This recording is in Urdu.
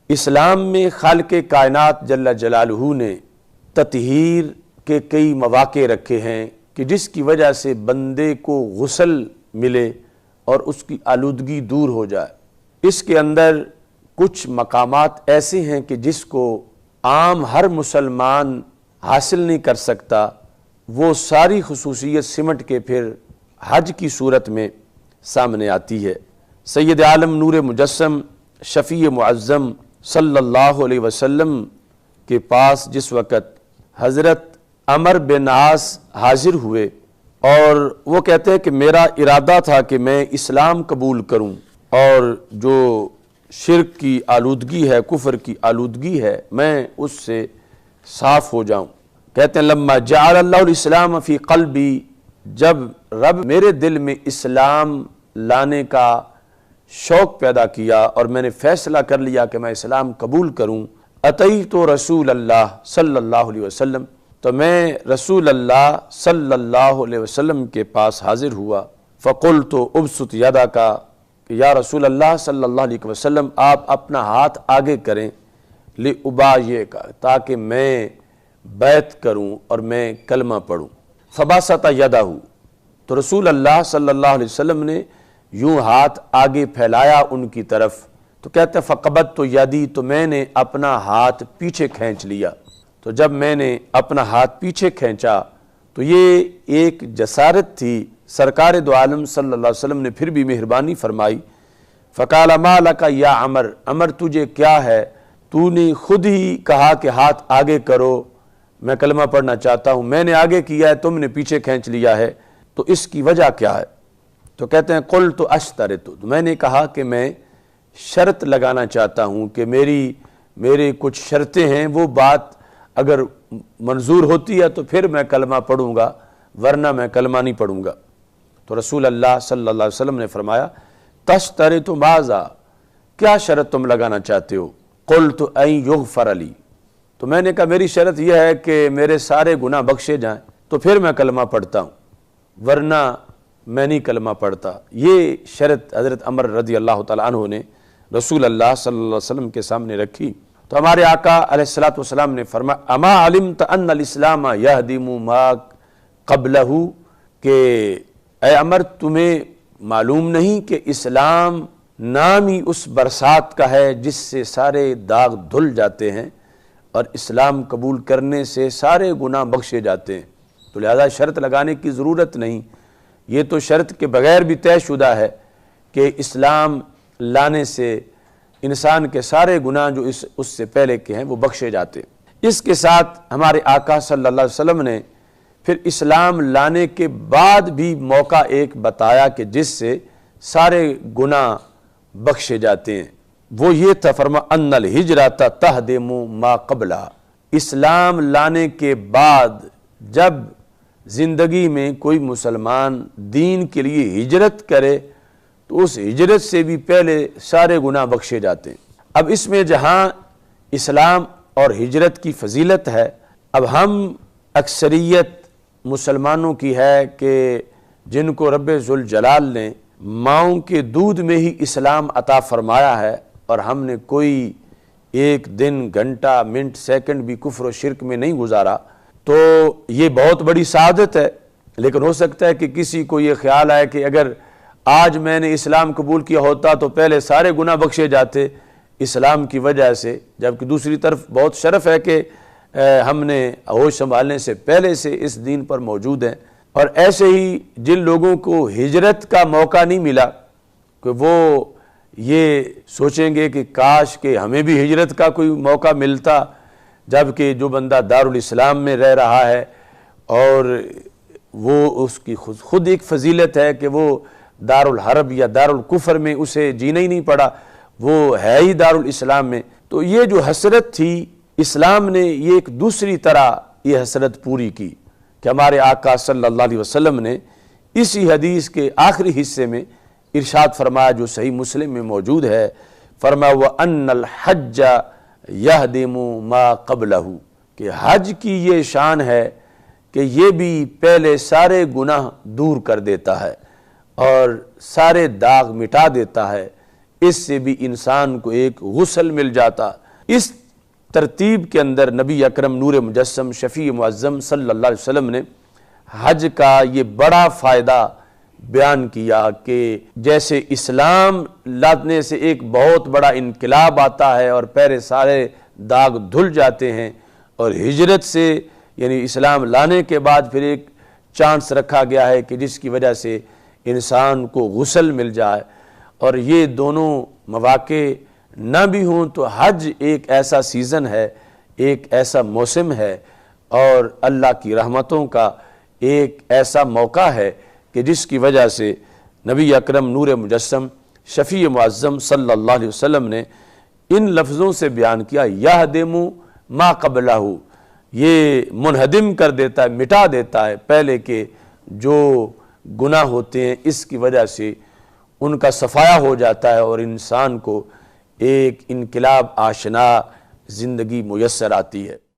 اسلام میں خالق کائنات جل جلالہ نے تطہیر کے کئی مواقع رکھے ہیں کہ جس کی وجہ سے بندے کو غسل ملے اور اس کی آلودگی دور ہو جائے۔ اس کے اندر کچھ مقامات ایسے ہیں کہ جس کو عام ہر مسلمان حاصل نہیں کر سکتا، وہ ساری خصوصیت سمٹ کے پھر حج کی صورت میں سامنے آتی ہے۔ سید عالم نور مجسم شفیع معظم صلی اللہ علیہ وسلم کے پاس جس وقت حضرت عمر بن عاص حاضر ہوئے اور وہ کہتے ہیں کہ میرا ارادہ تھا کہ میں اسلام قبول کروں اور جو شرک کی آلودگی ہے، کفر کی آلودگی ہے، میں اس سے صاف ہو جاؤں۔ کہتے ہیں لما جعل اللہ الاسلام فی قلبی، جب رب میرے دل میں اسلام لانے کا شوق پیدا کیا اور میں نے فیصلہ کر لیا کہ میں اسلام قبول کروں، اتیت رسول اللہ صلی اللہ علیہ وسلم، تو میں رسول اللہ صلی اللہ علیہ وسلم کے پاس حاضر ہوا۔ فقلت ابسط یدک، کہ یا رسول اللہ صلی اللہ علیہ وسلم آپ اپنا ہاتھ آگے کریں، لأبایعک، تاکہ میں بیعت کروں اور میں کلمہ پڑھوں۔ فبسط یدہ، تو رسول اللہ صلی اللہ علیہ وسلم نے یوں ہاتھ آگے پھیلایا ان کی طرف، تو کہتے ہیں فقبضت یدی، تو میں نے اپنا ہاتھ پیچھے کھینچ لیا۔ تو جب میں نے اپنا ہاتھ پیچھے کھینچا تو یہ ایک جسارت تھی۔ سرکار دو عالم صلی اللہ علیہ وسلم نے پھر بھی مہربانی فرمائی۔ فقال ما لک یا عمر، عمر تجھے کیا ہے، تو نے خود ہی کہا کہ ہاتھ آگے کرو، میں کلمہ پڑھنا چاہتا ہوں، میں نے آگے کیا ہے، تم نے پیچھے کھینچ لیا ہے، تو اس کی وجہ کیا ہے؟ تو کہتے ہیں قلت اشترط، تو میں نے کہا کہ میں شرط لگانا چاہتا ہوں کہ میرے کچھ شرطیں ہیں، وہ بات اگر منظور ہوتی ہے تو پھر میں کلمہ پڑھوں گا، ورنہ میں کلمہ نہیں پڑھوں گا۔ تو رسول اللہ صلی اللہ علیہ وسلم نے فرمایا تشترط ماذا، کیا شرط تم لگانا چاہتے ہو؟ قلت ان یغفر لی، تو میں نے کہا میری شرط یہ ہے کہ میرے سارے گناہ بخشے جائیں، تو پھر میں کلمہ پڑھتا ہوں، ورنہ میں نہیں کلمہ پڑھتا۔ یہ شرط حضرت عمر رضی اللہ تعالیٰ عنہ نے رسول اللہ صلی اللہ علیہ وسلم کے سامنے رکھی۔ تو ہمارے آقا علیہ السلام نے فرمایا اما علمت ان الاسلام یہدم ما قبلہ، کہ اے عمر تمہیں معلوم نہیں کہ اسلام نام ہی اس برسات کا ہے جس سے سارے داغ دھل جاتے ہیں اور اسلام قبول کرنے سے سارے گناہ بخشے جاتے ہیں، تو لہذا شرط لگانے کی ضرورت نہیں، یہ تو شرط کے بغیر بھی طے شدہ ہے کہ اسلام لانے سے انسان کے سارے گناہ جو اس سے پہلے کے ہیں وہ بخشے جاتے ہیں۔ اس کے ساتھ ہمارے آقا صلی اللہ علیہ وسلم نے پھر اسلام لانے کے بعد بھی موقع ایک بتایا کہ جس سے سارے گناہ بخشے جاتے ہیں، وہ یہ تھا، فرما ان الہجرۃ تہدم ما قبلہ، اسلام لانے کے بعد جب زندگی میں کوئی مسلمان دین کے لیے ہجرت کرے تو اس ہجرت سے بھی پہلے سارے گناہ بخشے جاتے ہیں۔ اب اس میں جہاں اسلام اور ہجرت کی فضیلت ہے، اب ہم اکثریت مسلمانوں کی ہے کہ جن کو رب ذوالجلال نے ماؤں کے دودھ میں ہی اسلام عطا فرمایا ہے، اور ہم نے کوئی ایک دن، گھنٹہ، منٹ، سیکنڈ بھی کفر و شرک میں نہیں گزارا، تو یہ بہت بڑی سعادت ہے۔ لیکن ہو سکتا ہے کہ کسی کو یہ خیال آئے کہ اگر آج میں نے اسلام قبول کیا ہوتا تو پہلے سارے گناہ بخشے جاتے اسلام کی وجہ سے، جبکہ دوسری طرف بہت شرف ہے کہ ہم نے ہوش سنبھالنے سے پہلے سے اس دین پر موجود ہیں۔ اور ایسے ہی جن لوگوں کو ہجرت کا موقع نہیں ملا کہ وہ یہ سوچیں گے کہ کاش کہ ہمیں بھی ہجرت کا کوئی موقع ملتا، جبکہ جو بندہ دارالاسلام میں رہ رہا ہے اور وہ اس کی خود ایک فضیلت ہے کہ وہ دارالحرب یا دارالکفر میں اسے جینا ہی نہیں پڑا، وہ ہے ہی دارالاسلام میں۔ تو یہ جو حسرت تھی، اسلام نے یہ ایک دوسری طرح یہ حسرت پوری کی کہ ہمارے آقا صلی اللہ علیہ وسلم نے اسی حدیث کے آخری حصے میں ارشاد فرمایا جو صحیح مسلم میں موجود ہے، فرمایا وَأَنَّ الْحَجَّ يَهْدِمُ مَا قَبْلَهُ، کہ حج کی یہ شان ہے کہ یہ بھی پہلے سارے گناہ دور کر دیتا ہے اور سارے داغ مٹا دیتا ہے۔ اس سے بھی انسان کو ایک غسل مل جاتا۔ اس ترتیب کے اندر نبی اکرم نور مجسم شفیع معظم صلی اللہ علیہ وسلم نے حج کا یہ بڑا فائدہ بیان کیا کہ جیسے اسلام لانے سے ایک بہت بڑا انقلاب آتا ہے اور پہرے سارے داغ دھل جاتے ہیں، اور ہجرت سے یعنی اسلام لانے کے بعد پھر ایک چانس رکھا گیا ہے کہ جس کی وجہ سے انسان کو غسل مل جائے، اور یہ دونوں مواقع نہ بھی ہوں تو حج ایک ایسا سیزن ہے، ایک ایسا موسم ہے اور اللہ کی رحمتوں کا ایک ایسا موقع ہے کہ جس کی وجہ سے نبی اکرم نور مجسم شفیع معظم صلی اللہ علیہ وسلم نے ان لفظوں سے بیان کیا، یہدم ما قبلہ، یہ منہدم کر دیتا ہے، مٹا دیتا ہے پہلے کے جو گناہ ہوتے ہیں، اس کی وجہ سے ان کا صفایا ہو جاتا ہے اور انسان کو ایک انقلاب آشنا زندگی میسر آتی ہے۔